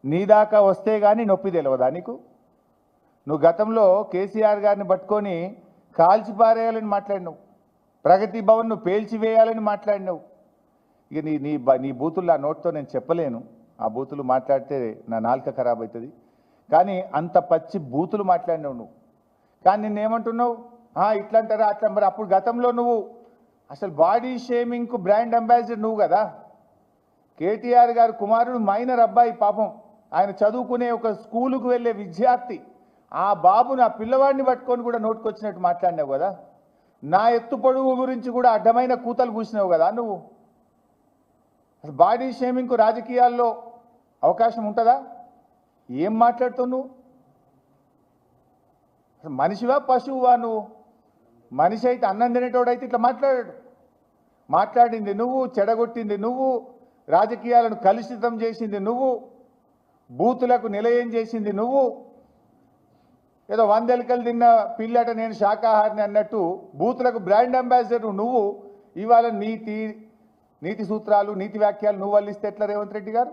నీ దాకా వస్తే కానీ నొప్పి తెలియదా నీకు? నువ్వు గతంలో కేసీఆర్ గారిని పట్టుకొని కాల్చిపారేయాలని మాట్లాడినావు, ప్రగతి భవన్ను పేల్చివేయాలని మాట్లాడినావు. ఇక నీ నీ నీ బూతులు ఆ నోట్తో నేను చెప్పలేను, ఆ బూతులు మాట్లాడితే నా నాలుక ఖరాబ్ అవుతుంది. కానీ అంత పచ్చి బూతులు మాట్లాడినావు నువ్వు. కానీ నిన్నేమంటున్నావు, ఇట్లా అంటారా అట్లా. మరి అప్పుడు గతంలో నువ్వు అసలు బాడీ షేమింగ్కు బ్రాండ్ అంబాసిడర్ నువ్వు కదా. కేటీఆర్ గారు కుమారుడు మైనర్ అబ్బాయి, పాపం ఆయన చదువుకునే ఒక స్కూలుకు వెళ్ళే విద్యార్థి, ఆ బాబుని ఆ పిల్లవాడిని పట్టుకొని కూడా నోటుకొచ్చినట్టు మాట్లాడినావు కదా. నా ఎత్తు పొడుగు గురించి కూడా అడ్డమైన కూతలు కూసినావు కదా నువ్వు. అసలు బాడీ షేమింగ్కు రాజకీయాల్లో అవకాశం ఉంటుందా? ఏం మాట్లాడుతావు నువ్వు? అసలు మనిషివా పశువువా నువ్వు? మనిషి అయితే అన్నం తినేటోడైతే ఇట్లా మాట్లాడాడు. మాట్లాడింది నువ్వు, చెడగొట్టింది నువ్వు, రాజకీయాలను కలుషితం చేసింది నువ్వు, బూతులకు నిలయం చేసింది నువ్వు. ఏదో 100 ఎలుకలు తిన్న పిల్లట నేను శాకాహారిని అన్నట్టు బూతులకు బ్రాండ్ అంబాసిడర్ నువ్వు. ఇవాళ నీతి సూత్రాలు, నీతి వ్యాఖ్యలు నువ్వు వల్లిస్తే ఎట్లా రేవంత్ రెడ్డి గారు?